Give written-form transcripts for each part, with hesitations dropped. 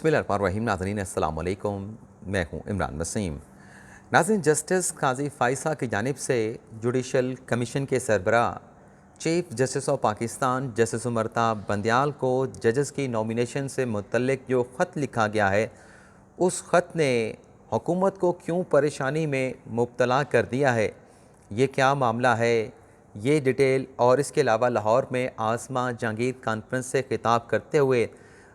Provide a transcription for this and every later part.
बिस्मिल्लाहिर्रहमानिर्रहीम। नाज़रीन अस्सलाम वालेकुम, मैं हूँ इमरान वसीम। नाज़रीन, जस्टिस काजी फ़ाइसा की जानिब से जुडिशल कमीशन के सरबरा chief justice of Pakistan justice Umar Ata Bandial को जजेस की नॉमिनेशन से मुतल्लिक जो ख़त लिखा गया है, उस ख़त ने हुकूमत को क्यों परेशानी में मुब्तला कर दिया है, ये क्या मामला है, ये डिटेल और इसके अलावा लाहौर में आसमा जहांगीर कॉन्फ्रेंस से खिताब करते हुए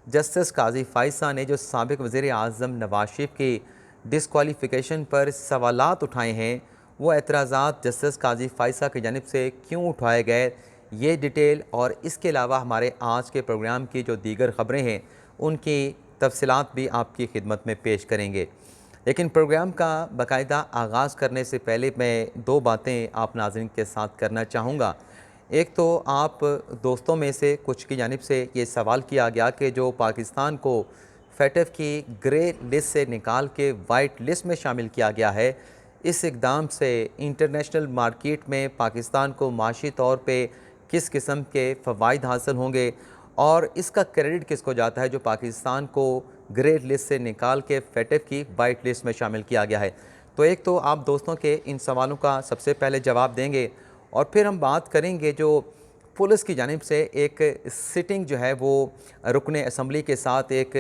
जस्टिस काजी फ़ाइसा ने जो साबिक़ वज़ीर आज़म नवाज शरीफ की डिसक्वालिफ़िकेशन पर सवालात उठाए हैं, वो एतराज़ात जस्टिस काजी फ़ाइसा की जानिब से क्यों उठाए गए, ये डिटेल और इसके अलावा हमारे आज के प्रोग्राम की जो दीगर ख़बरें हैं उनकी तफसीलात भी आपकी खिदमत में पेश करेंगे। लेकिन प्रोग्राम का बाकायदा आगाज़ करने से पहले मैं दो बातें आप नाज़रीन के साथ करना चाहूँगा। एक तो आप दोस्तों में से कुछ की जानिब से ये सवाल किया गया कि जो पाकिस्तान को फेटफ की ग्रे लिस्ट से निकाल के वाइट लिस्ट में शामिल किया गया है, इस इक़दाम से इंटरनेशनल मार्केट में पाकिस्तान को माशी तौर पे किस किस्म के फ़वाइद हासिल होंगे और इसका क्रेडिट किसको जाता है जो पाकिस्तान को ग्रे लिस्ट से निकाल के फेटफ की वाइट लिस्ट में शामिल किया गया है। तो एक तो आप दोस्तों के इन सवालों का सबसे पहले जवाब देंगे और फिर हम बात करेंगे जो पुलिस की जानिब से एक सिटिंग जो है वो रुकने असम्बली के साथ एक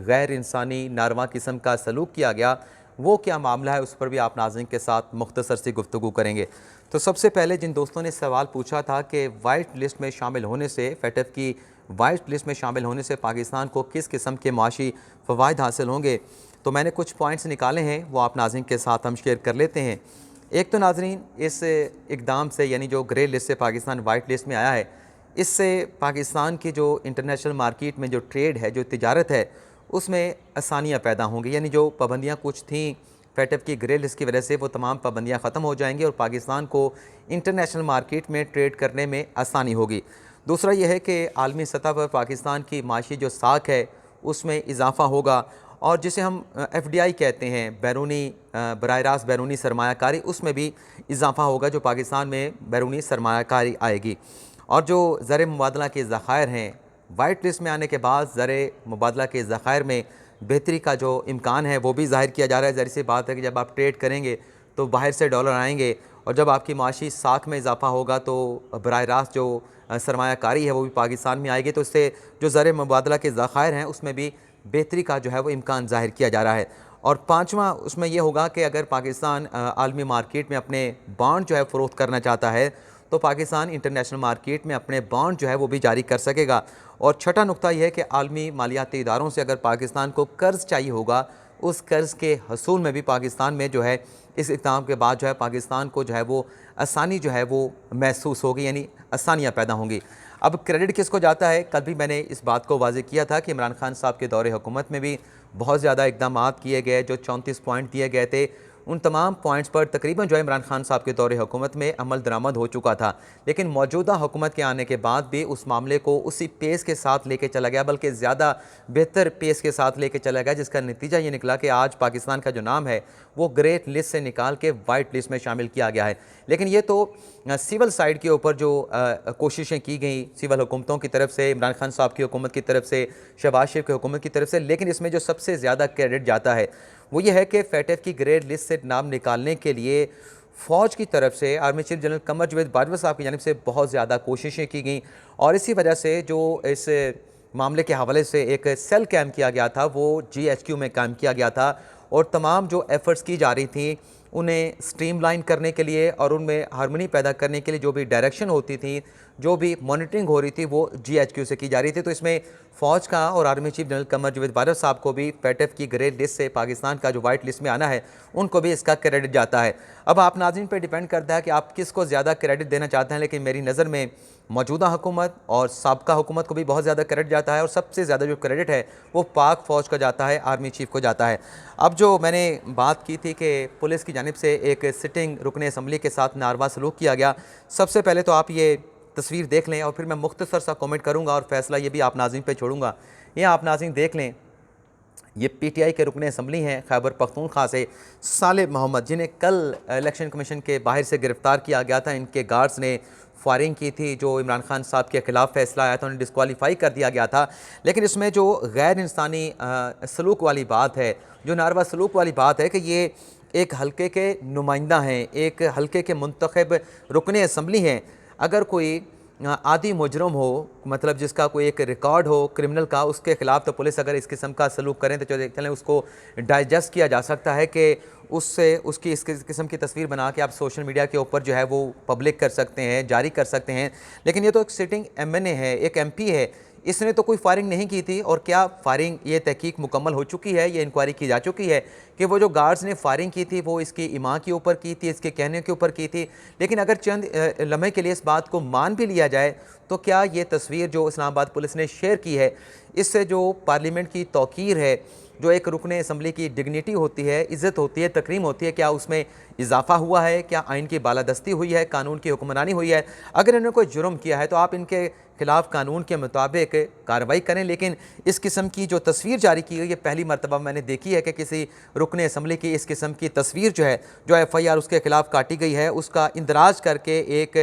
गैर इंसानी नारवा किस्म का सलूक किया गया, वो क्या मामला है, उस पर भी आप नाज़रीन के साथ मुख्तसर सी गुफ्तगू करेंगे। तो सबसे पहले जिन दोस्तों ने सवाल पूछा था कि वाइट लिस्ट में शामिल होने से, फेटफ की वाइट लिस्ट में शामिल होने से पाकिस्तान को किस किस्म के माशी फ़वाइद हासिल होंगे, तो मैंने कुछ पॉइंट्स निकाले हैं, वो आप नाज़रीन के साथ हम शेयर कर लेते हैं। एक तो नाज़रीन, इस इक़दाम से यानी जो ग्रे लिस्ट से पाकिस्तान वाइट लिस्ट में आया है, इससे पाकिस्तान की जो इंटरनेशनल मार्केट में जो ट्रेड है, जो तिजारत है, उसमें आसानियाँ पैदा होंगी। यानी जो पाबंदियाँ कुछ थीं फेटफ की ग्रे लिस्ट की वजह से, वो तमाम पाबंदियाँ ख़त्म हो जाएंगी और पाकिस्तान को इंटरनेशनल मार्केट में ट्रेड करने में आसानी होगी। दूसरा यह है कि आलमी सतह पर पाकिस्तान की माशी जो साख है उसमें इजाफ़ा होगा और जिसे हम FDI कहते हैं, बैरूनी बराह रास्त बैरूनी सरमायाकारी, उसमें भी इजाफ़ा होगा जो पाकिस्तान में बैरूनी सरमायाकारी आएगी। और जो ज़र मुबादला के ज़ख़ायर हैं, वाइट लिस्ट में आने के बाद ज़र मुबादला के ज़ख़ायर में बेहतरी का जो इम्कान है वो भी ज़ाहिर किया जा रहा है। ज़ाहिर सी बात है कि जब आप ट्रेड करेंगे तो बाहर से डॉलर आएंगे और जब आपकी माशी साख में इजाफ़ा होगा तो बराह रास्त जो सरमायाकारी है वो भी पाकिस्तान में आएगी, तो इससे जो ज़र मुबादला के ज़ख़ायर हैं उसमें भी बेहतरी का जो है वो इम्कान ज़ाहिर किया जा रहा है। और पाँचवा उसमें यह होगा कि अगर पाकिस्तान आलमी मार्केट में अपने बॉन्ड जो है फ़रोख्त करना चाहता है तो पाकिस्तान इंटरनेशनल मार्केट में अपने बॉन्ड जो है वो भी जारी कर सकेगा। और छठा नुक्ता यह है कि आलमी मालियाती इदारों से अगर पाकिस्तान को कर्ज़ चाहिए होगा, उस कर्ज़ के हसूल में भी पाकिस्तान में जो है इस इक़दाम के बाद जो है पाकिस्तान को जो है वो आसानी जो है वो महसूस होगी, यानी आसानियाँ पैदा होंगी। अब क्रेडिट किसको जाता है, कल भी मैंने इस बात को वाज़ेह किया था कि इमरान खान साहब के दौरे हुकूमत में भी बहुत ज़्यादा इक़दाम किए गए, जो 34 पॉइंट दिए गए थे, उन तमाम पॉइंट्स पर तकरीबन जो है इमरान खान साहब के दौरे हुकूमत में अमल दरामद हो चुका था। लेकिन मौजूदा हुकूमत के आने के बाद भी उस मामले को उसी पेस के साथ लेके चला गया, बल्कि ज़्यादा बेहतर पेस के साथ लेके चला गया, जिसका नतीजा ये निकला कि आज पाकिस्तान का जो नाम है वो ग्रे लिस्ट से निकाल के वाइट लिस्ट में शामिल किया गया है। लेकिन ये तो सिविल साइड के ऊपर जो कोशिशें की गई सिविल हुकूमतों की तरफ से, इमरान खान साहब की हुकूमत की तरफ से, शहबाज शरीफ की हुकूमत की तरफ से, लेकिन इसमें जो सबसे ज़्यादा क्रेडिट जाता है वो ये है कि फेटफ की ग्रे लिस्ट से नाम निकालने के लिए फ़ौज की तरफ से army chief general Qamar Javed Bajwa साहब की जानिब से बहुत ज़्यादा कोशिशें की गई और इसी वजह से जो इस मामले के हवाले से एक सेल कायम किया गया था वो GHQ में कायम किया गया था और तमाम जो एफ़र्ट्स की जा रही थी उन्हें स्ट्रीमलाइन करने के लिए और उनमें हार्मनी पैदा करने के लिए जो भी डायरेक्शन होती थी, जो भी मॉनिटरिंग हो रही थी, वो GHQ से की जा रही थी। तो इसमें फ़ौज का और army chief general Qamar Javed Bajwa साहब को भी फेटफ की ग्रे लिस्ट से पाकिस्तान का जो वाइट लिस्ट में आना है उनको भी इसका क्रेडिट जाता है। अब आप नाज़रीन पर डिपेंड करता है कि आप किसको ज़्यादा क्रेडिट देना चाहते हैं, लेकिन मेरी नज़र में मौजूदा हुकूमत और साबका हुकूमत को भी बहुत ज़्यादा क्रेडिट जाता है और सबसे ज़्यादा जो क्रेडिट है वो पाक फ़ौज का जाता है, आर्मी चीफ को जाता है। अब जो मैंने बात की थी कि पुलिस की जानिब से एक सिटिंग रुकने असम्बली के साथ नारवा सलूक किया गया, सबसे पहले तो आप ये तस्वीर देख लें और फिर मैं मुख्तसर सा कमेंट करूँगा और फैसला ये भी आप नाज़रीन पे छोड़ूंगा। ये आप नाज़रीन देख लें ये पीटीआई के रुकन असम्बली हैं खैबर पख्तूनख्वा से सालिह मोहम्मद, जिन्हें कल इलेक्शन कमीशन के बाहर से गिरफ़्तार किया गया था। इनके गार्ड्स ने फायरिंग की थी, जो इमरान खान साहब के ख़िलाफ़ फैसला आया था, उन्हें डिस्क्वालीफाई कर दिया गया था। लेकिन इसमें जो गैर इंसानी सलूक वाली बात है, जो नारवा सलूक वाली बात है कि ये एक हल्के के नुमाइंदा हैं, एक हल्के के मुंतखब रुकन असम्बली हैं। अगर कोई आदि मुजरम हो, मतलब जिसका कोई एक रिकॉर्ड हो क्रिमिनल का, उसके ख़िलाफ़ तो पुलिस अगर इस किस्म का सलूक करें तो चलें उसको डाइजेस्ट किया जा सकता है कि उससे उसकी इस किस्म की तस्वीर बना के आप सोशल मीडिया के ऊपर जो है वो पब्लिक कर सकते हैं, जारी कर सकते हैं। लेकिन ये तो एक सिटिंग एमएनए है, एक एमपी है, इसने तो कोई फायरिंग नहीं की थी। और क्या फायरिंग, ये तहकीक मुकम्मल हो चुकी है, ये इंक्वायरी की जा चुकी है कि वो जो गार्ड्स ने फायरिंग की थी वो इसकी इमां के ऊपर की थी, इसके कहने के ऊपर की थी। लेकिन अगर चंद लम्हे के लिए इस बात को मान भी लिया जाए तो क्या ये तस्वीर जो इस्लामाबाद पुलिस ने शेयर की है, इससे जो पार्लियामेंट की तौकीर है, जो एक रुकन असम्बली की डिग्निटी होती है, इज़्ज़त होती है, तकरीम होती है, क्या उसमें इजाफा हुआ है? क्या आइन की बालादस्ती हुई है, कानून की हुक्मरानी हुई है? अगर इन्होंने कोई जुर्म किया है तो आप इनके खिलाफ कानून के मुताबिक कार्रवाई करें। लेकिन इस किस्म की जो तस्वीर जारी की गई, ये पहली मरतबा मैंने देखी है कि किसी रुकन असम्बली की इस किस्म की तस्वीर जो है, जो FIR उसके खिलाफ काटी गई है, उसका इंदराज करके एक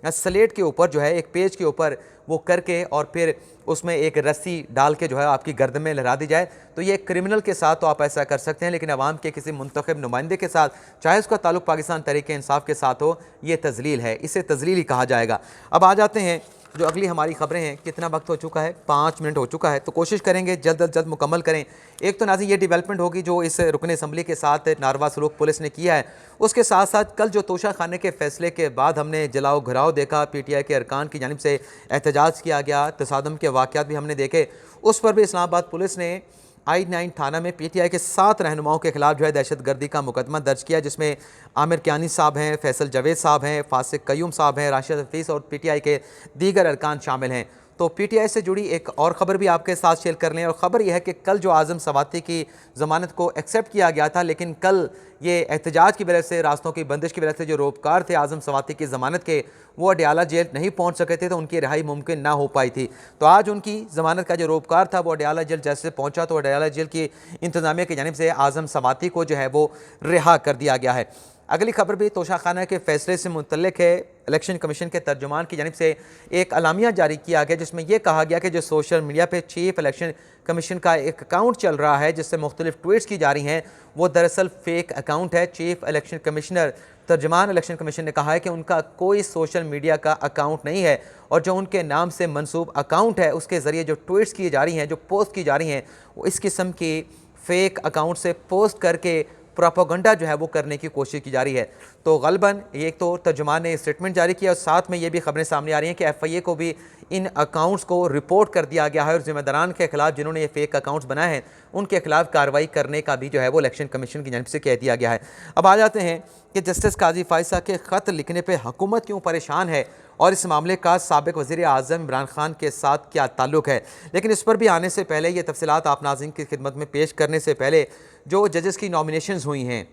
स्लेट के ऊपर जो है, एक पेज के ऊपर वो करके और फिर उसमें एक रस्सी डाल के जो है आपकी गर्दन में लहरा दी जाए। तो ये क्रिमिनल के साथ तो आप ऐसा कर सकते हैं, लेकिन अवाम के किसी मुंतखब नुमाइंदे के साथ, चाहे उसका ताल्लुक पाकिस्तान तहरीक-ए-इंसाफ के साथ हो, ये तजलील है, इसे तजलील ही कहा जाएगा। अब आ जाते हैं जो अगली हमारी खबरें हैं। कितना वक्त हो चुका है? 5 मिनट हो चुका है, तो कोशिश करेंगे जल्द अज जल्द मुकम्मल करें। एक तो नाज़रीन ये डेवलपमेंट होगी जो इस रुकन असम्बली के साथ नारवा सलूक पुलिस ने किया है, उसके साथ साथ कल जो तोशा खाने के फैसले के बाद हमने जलाओ घराव देखा, PTI के अरकान की जानिब से एहतजाज किया गया, तसादम के वाक़यात भी हमने देखे, उस पर भी इस्लामाबाद पुलिस ने I-9 थाना में PTI के 7 रहनुमाओं के खिलाफ जो है दहशतगर्दी का मुकदमा दर्ज किया, जिसमें आमिर कियानी साहब हैं, फैसल जावेद साहब हैं, फासिक कयूम साहब हैं, राशिद हफीज़ और PTI के दीगर अरकान शामिल हैं। तो PTI से जुड़ी एक और ख़बर भी आपके साथ शेयर कर लें, और ख़बर यह है कि कल जो आज़म सवाती की ज़मानत को एक्सेप्ट किया गया था, लेकिन कल ये एहतजाज की वजह से, रास्तों की बंदिश की वजह से जो रोबकार थे आज़म सवाती की ज़मानत के, वो अडयाला जेल नहीं पहुंच सके थे, तो उनकी रिहाई मुमकिन ना हो पाई थी। तो आज उनकी ज़मानत का जो रोबकार था वो अडयाला जेल जैसे पहुंचा, तो अडयाला जेल की इंतज़ामिया की जानिब से आज़म सवाती को जो है वो रिहा कर दिया गया है। अगली खबर भी तोशा खाना के फैसले से मुतल्लिक है। इलेक्शन कमीशन के तर्जुमान की जानिब से एक अलामिया जारी किया गया, जिसमें यह कहा गया कि जो सोशल मीडिया पर चीफ इलेक्शन कमीशन का एक अकाउंट चल रहा है, जिससे मुख्तलिफ ट्वीट्स की जा रही हैं, वो दरअसल फेक अकाउंट है। चीफ इलेक्शन कमिश्नर तर्जमान इलेक्शन कमीशन ने कहा है कि उनका कोई सोशल मीडिया का अकाउंट नहीं है, और जो उनके नाम से मंसूब अकाउंट है उसके ज़रिए जो ट्वीट्स की जा रही हैं, जो पोस्ट की जा रही हैं, वो इस किस्म की फ़ेक अकाउंट से पोस्ट करके प्रोपेगेंडा जो है वो करने की कोशिश की जा रही है। तो गलबन एक तो तर्जुमान ने स्टेटमेंट जारी किया, और साथ में ये भी खबरें सामने आ रही हैं कि FIA को भी इन अकाउंट्स को रिपोर्ट कर दिया गया है, और ज़िम्मेदारान के खिलाफ जिन्होंने ये फेक अकाउंट्स बनाए हैं उनके खिलाफ कार्रवाई करने का भी जो है वो इलेक्शन कमीशन की जानिब से कह दिया गया है। अब आ जाते हैं कि जस्टिस काजी फायसा के ख़त लिखने पर हुकूमत क्यों परेशान है, और इस मामले का साबिक़ वज़ीर आज़म इमरान खान के साथ क्या ताल्लुक़ है। लेकिन इस पर भी आने से पहले, ये तफसीलात आप नाज़रीन की खिदमत में पेश करने से पहले, जो जजेस की नॉमिनेशंस हुई हैं,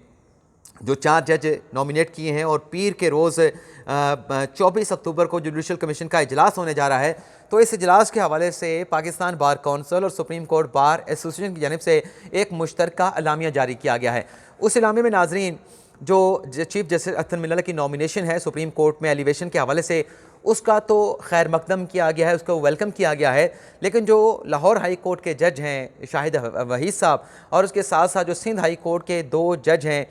जो 4 जज नॉमिनेट किए हैं, और पीर के रोज़ 24 अक्टूबर को जुडिशल कमीशन का इजलास होने जा रहा है, तो इस इजलास के हवाले से पाकिस्तान बार कौंसिल और सुप्रीम कोर्ट बार एसोसिएशन की जानिब से एक मुश्तरका अलामिया जारी किया गया है। उस अलामिया में नाजरीन जो चीफ जस्टिस अख्तर मिल्ला की नॉमिनेशन है सुप्रीम कोर्ट में एलिवेशन के हवाले से, उसका तो खैर मकदम किया गया है, उसको वेलकम किया गया है। लेकिन जो लाहौर हाई कोर्ट के जज हैं शाहिद वहीद साहब, और उसके साथ साथ जो सिंध हाई कोर्ट के 2 जज हैं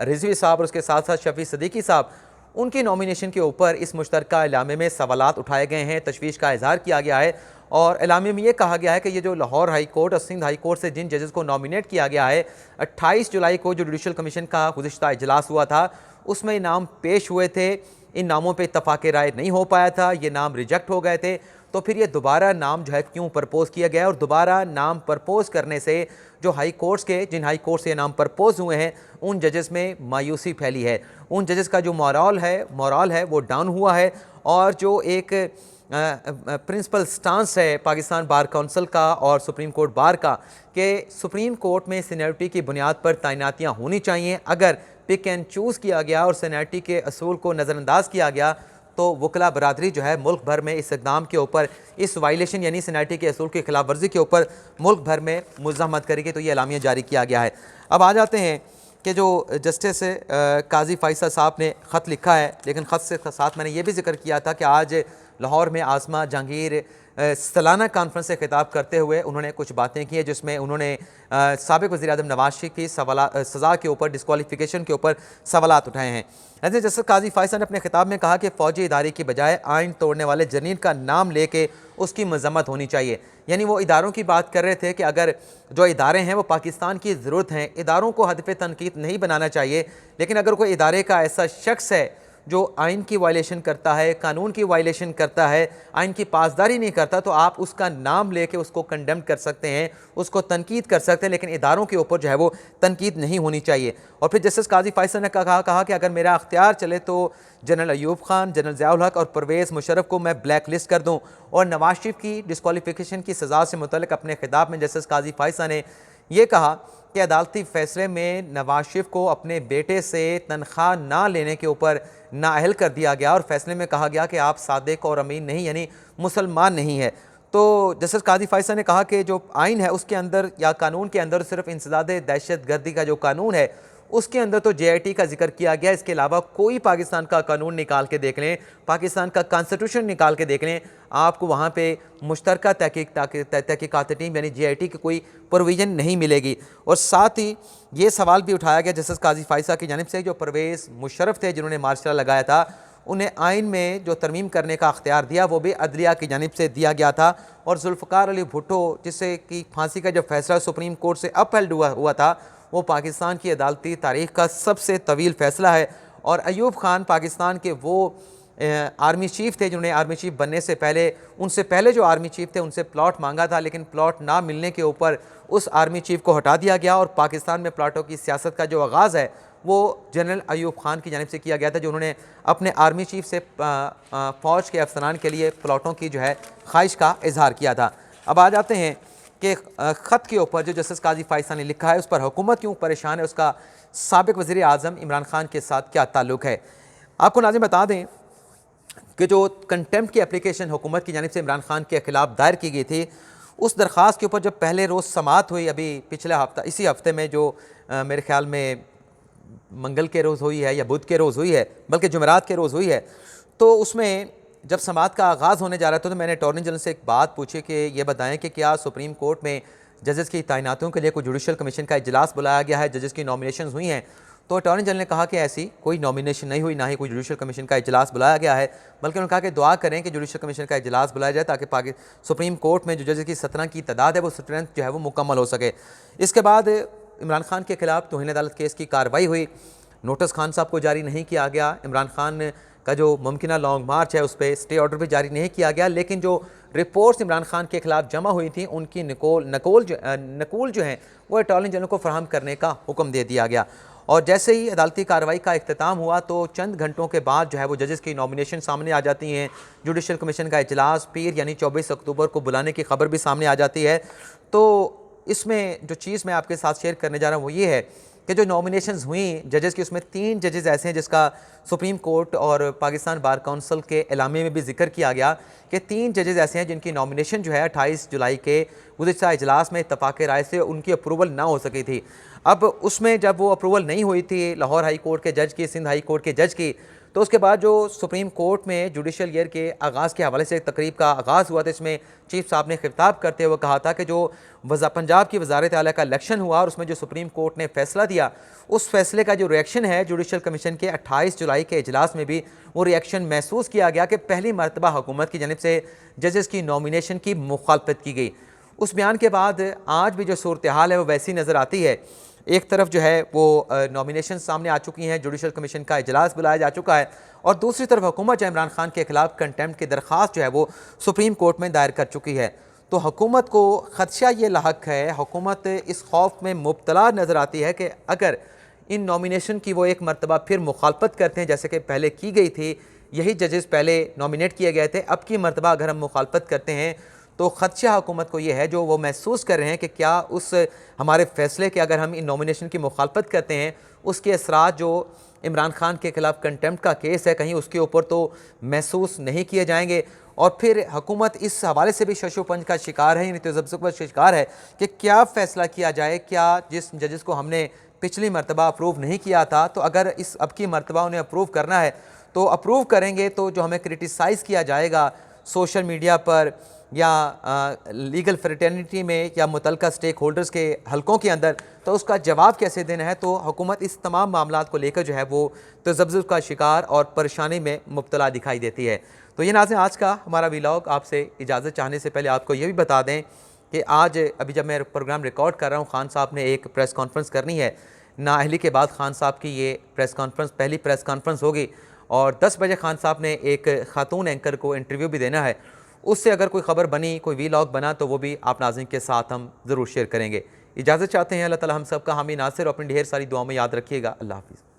रिजवी साहब और उसके साथ साथ शफी सदीकी साहब, उनकी नॉमिनेशन के ऊपर इस मुश्तरका इलामे में सवालात उठाए गए हैं, तशवीश का इजहार किया गया है। और इलामे में ये कहा गया है कि ये जो लाहौर हाई कोर्ट और सिंध हाई कोर्ट से जिन जजेस को नॉमिनेट किया गया है, 28 जुलाई को जो जुडिशल कमीशन का गुज़िश्ता इजलास हुआ था, उसमें नाम पेश हुए थे, इन नामों पे इत्तफाक़ राय नहीं हो पाया था, ये नाम रिजेक्ट हो गए थे। तो फिर ये दोबारा नाम जो है क्यों प्रपोज़ किया गया, और दोबारा नाम प्रपोज़ करने से जो हाई कोर्ट्स के, जिन हाई कोर्ट से ये नाम प्रपोज़ हुए हैं, उन जजेस में मायूसी फैली है, उन जजेस का जो मोरल है वो डाउन हुआ है। और जो एक प्रिंसिपल स्टांस है पाकिस्तान बार काउंसिल का और सुप्रीम कोर्ट बार का, कि सुप्रीम कोर्ट में सीनियरिटी की बुनियाद पर तैनातियाँ होनी चाहिए। अगर पिक एंड चूज़ किया गया और सीनियरिटी के असूल को नज़रअंदाज किया गया, तो वकला बरादरी जो है मुल्क भर में इस इक़दाम के ऊपर, इस वायलेशन यानी सिनाटी के असूल की खिलाफ वर्जी के ऊपर मुल्क भर में मुज़ाहमत करेगी। तो ये एलामिया जारी किया गया है। अब आ जाते हैं कि जो जस्टिस काजी फ़ाइसा साहब ने ख़त लिखा है, लेकिन ख़त से साथ मैंने ये भी जिक्र किया था कि आज लाहौर में आज़मा जहांगीर सालाना कॉन्फ्रेंस से खिताब करते हुए उन्होंने कुछ बातें की है, जिसमें उन्होंने साबिक़ वज़ीर-ए-आज़म नवाज शरीफ की सज़ा के ऊपर, डिस्क्वालिफिकेशन के ऊपर सवालात उठाए हैं। ऐसे जस्टिस काजी फ़ाइसा ने अपने खिताब में कहा कि फ़ौजी इदारे की बजाय आइन तोड़ने वाले जर्नील का नाम लेके उसकी मज़म्मत होनी चाहिए। यानी वो इदारों की बात कर रहे थे कि अगर जो इदारे हैं वो पाकिस्तान की ज़रूरत हैं, इदारों को हदफ़ तनकीद नहीं बनाना चाहिए, लेकिन अगर कोई इदारे का ऐसा शख्स है जो आइन की वायलेशन करता है, कानून की वायलेशन करता है, आइन की पासदारी नहीं करता, तो आप उसका नाम लेके उसको कंडेम कर सकते हैं, उसको तनकीद कर सकते हैं, लेकिन इदारों के ऊपर जो है वो तनकीद नहीं होनी चाहिए। और फिर जस्टिस काजी फ़ाइसा ने कहा कि अगर मेरा अख्तियार चले तो जनरल अयूब खान, जनरल ज़ियाउल हक और परवेज़ मुशर्रफ को मैं ब्लैक लिस्ट कर दूँ। और नवाज शरीफ की डिस्क्वालिफिकेशन की सज़ा से मुतल्लिक़ अपने खिताब में जस्टिस काजी फ़ाइसा ने यह कहा कि अदालती फ़ैसले में नवाज शरीफ को अपने बेटे से तनख्वाह ना लेने के ऊपर नाअहल कर दिया गया और फैसले में कहा गया कि आप सादिक और अमीन नहीं, यानी मुसलमान नहीं है। तो जस्टिस काजी फ़ाइसा ने कहा कि जो आइन है उसके अंदर या कानून के अंदर सिर्फ इंसदाद दहशत गर्दी का जो कानून है उसके अंदर तो JIT का जिक्र किया गया, इसके अलावा कोई पाकिस्तान का कानून निकाल के देख लें, पाकिस्तान का कॉन्स्टिट्यूशन निकाल के देख लें, आपको वहाँ पे मुश्तरका तहकीकात टीम यानी JIT की कोई प्रोविज़न नहीं मिलेगी। और साथ ही ये सवाल भी उठाया गया जस्टिस काजी फ़ाइसा की जानिब से, जो परवेज़ मुशर्रफ थे जिन्होंने मार्शल लगाया था, उन्हें आइन में जो तरमीम करने का अख्तियार दिया वो भी अदलिया की जानिब से दिया गया था। और जुल्फ़िकार अली भुट्टो जिससे कि फांसी का जो फैसला सुप्रीम कोर्ट से अपहेल्ड हुआ था, वो पाकिस्तान की अदालती तारीख़ का सबसे तवील फ़ैसला है। और अयूब खान पाकिस्तान के वो आर्मी चीफ़ थे जिन्होंने आर्मी चीफ़ बनने से पहले, उनसे पहले जो आर्मी चीफ़ थे उनसे प्लॉट मांगा था, लेकिन प्लॉट ना मिलने के ऊपर उस आर्मी चीफ़ को हटा दिया गया और पाकिस्तान में प्लाटों की सियासत का जो आगाज़ है वो जनरल अयूब खान की जानिब से किया गया था, जो उन्होंने अपने आर्मी चीफ़ से फ़ौज के अफसरान के लिए प्लाटों की जो है ख्वाहिश का इजहार किया था। अब आ जाते हैं कि ख़त के ऊपर जो जस्टिस काजी फ़ाइसा ने लिखा है उस पर हुकूमत क्यों परेशान है, उसका साबिक़ वज़ीर-ए-आज़म इमरान खान के साथ क्या ताल्लुक़ है। आपको नाज़िम बता दें कि जो कंटेम्प्ट की एप्लीकेशन हुकूमत की जानिब से इमरान खान के ख़िलाफ़ दायर की गई थी, उस दरख्वास्त के ऊपर जब पहले रोज़ समाअत हुई, अभी पिछले हफ्ता, इसी हफ्ते में जो मेरे ख्याल में मंगल के रोज़ हुई है या बुध के रोज़ हुई है, बल्कि जुमेरात के रोज़ हुई है, तो उसमें जब समाअत का आगाज़ होने जा रहा था तो मैंने अटॉर्नी जनरल से एक बात पूछी कि ये बताएं कि क्या सुप्रीम कोर्ट में जजेस की तैनातियों के लिए कोई जुडिशल कमीशन का इजलास बुलाया गया है, जजेस की नॉमिनेशन हुई हैं। तो अटॉर्नी जनरल ने कहा कि ऐसी कोई नॉमिनेशन नहीं हुई, ना ही कोई जुडिशल कमीशन का इजलास बुलाया गया है, बल्कि उन्होंने कहा कि दुआ करें कि जुडिशल कमीशन का इजलास बुलाया जाए ताकि सुप्रीम कोर्ट में जो जजेस की 17 की तादाद है वो स्ट्रेंथ जो है वो मुकम्मल हो सके। इसके बाद इमरान खान के खिलाफ तौहीन अदालत केस की कार्रवाई हुई, नोटिस खान साहब को जारी नहीं किया गया, इमरान खान का जो मुमकिन लॉन्ग मार्च है उस पर स्टे ऑर्डर भी जारी नहीं किया गया, लेकिन जो रिपोर्ट्स इमरान खान के खिलाफ जमा हुई थी उनकी नकूल जो हैं वो अटॉर्नी जनरल को फराहम करने का हुक्म दे दिया गया। और जैसे ही अदालती कार्रवाई का इख्तिताम हुआ तो चंद घंटों के बाद जो है वो जजेस की नॉमिनेशन सामने आ जाती हैं, जुडिशल कमीशन का इजलास पीर यानी 24 अक्टूबर को बुलाने की खबर भी सामने आ जाती है। तो इसमें जो चीज़ मैं आपके साथ शेयर करने जा रहा हूँ वो ये है कि जो नॉमिनेशंस हुई जजेस की, उसमें 3 जजेस ऐसे हैं जिसका सुप्रीम कोर्ट और पाकिस्तान बार काउंसिल के एलामे में भी जिक्र किया गया कि 3 जजेस ऐसे हैं जिनकी नॉमिनेशन जो है 28 जुलाई के गुज़िश्ता इजलास में इत्तफाक़ राय से उनकी अप्रूवल ना हो सकी थी। अब उसमें जब वो अप्रूवल नहीं हुई थी लाहौर हाई कोर्ट के जज की, सिंध हाई कोर्ट के जज की, तो उसके बाद जो सुप्रीम कोर्ट में जुडिशल ईयर के आगाज़ के हवाले से एक तकरीब का आगाज़ हुआ था, इसमें चीफ साहब ने खिताब करते हुए कहा था कि जो पंजाब की वज़ारत आला का इलेक्शन हुआ और उसमें जो सुप्रीम कोर्ट ने फैसला दिया, उस फैसले का जो रिएक्शन है जुडिशल कमीशन के 28 जुलाई के इजलास में भी वो रिएक्शन महसूस किया गया कि पहली मरतबा हुकूमत की जानिब से जजेस की नॉमिनेशन की मुखालफत की गई। उस बयान के बाद आज भी जो सूरत हाल है वो वैसी नज़र आती है। एक तरफ जो है वो नॉमिनेशन सामने आ चुकी हैं, जुडिशल कमीशन का इजलास बुलाया जा चुका है, और दूसरी तरफ हुकूमत जो इमरान खान के खिलाफ कंटेम्प्ट की दरख्वास्त जो है वो सुप्रीम कोर्ट में दायर कर चुकी है। तो हुकूमत को खदशा ये लाहक है, हुकूमत इस खौफ में मुब्तला नज़र आती है कि अगर इन नॉमिनेशन की वो एक मरतबा फिर मुखालफत करते हैं जैसे कि पहले की गई थी, यही जजेस पहले नॉमिनेट किए गए थे, अब की मरतबा अगर हम मुखालफत करते हैं तो ख़दशा हुकूमत को ये है, जो वो महसूस कर रहे हैं कि क्या उस हमारे फ़ैसले के, अगर हम इन नॉमिनेशन की मुखालफत करते हैं, उसके असरात जो इमरान खान के ख़िलाफ़ कंटेम्प्ट का केस है, कहीं उसके ऊपर तो महसूस नहीं किए जाएंगे। और फिर हुकूमत इस हवाले से भी शशोपंज का शिकार है, यानी तज़ब्ज़ुब का शिकार है कि क्या फ़ैसला किया जाए। क्या जिस जजेस को हमने पिछली मरतबा अप्रूव नहीं किया था, तो अगर इस अब की मरतबा उन्हें अप्रूव करना है तो अप्रूव करेंगे, तो जो हमें क्रिटिसाइज़ किया जाएगा सोशल मीडिया पर या लीगल फ्रेटर्निटी में या मुतलका स्टेक होल्डर्स के हलकों के अंदर, तो उसका जवाब कैसे देना है। तो हुकूमत इस तमाम मामलात को लेकर जो है वो तज़ब्ज़ुब का शिकार और परेशानी में मुब्तला दिखाई देती है। तो ये नाज़रीन, आज का हमारा व्लॉग। आपसे इजाज़त चाहने से पहले आपको ये भी बता दें कि आज अभी जब मैं प्रोग्राम रिकॉर्ड कर रहा हूँ, खान साहब ने एक प्रेस कॉन्फ्रेंस करनी है। नाअहली के बाद खान साहब की ये प्रेस कॉन्फ्रेंस पहली प्रेस कॉन्फ्रेंस होगी और 10 बजे खान साहब ने एक खातून एंकर को इंटरव्यू भी देना है। उससे अगर कोई ख़बर बनी, कोई व्लॉग बना, तो वो भी आप नाज़रीन के साथ हम ज़रूर शेयर करेंगे। इजाज़त चाहते हैं। अल्लाह ताला हम सब का हामी नासिर, अपनी ढेर सारी दुआओं में याद रखिएगा। अल्लाह हाफ़िज़।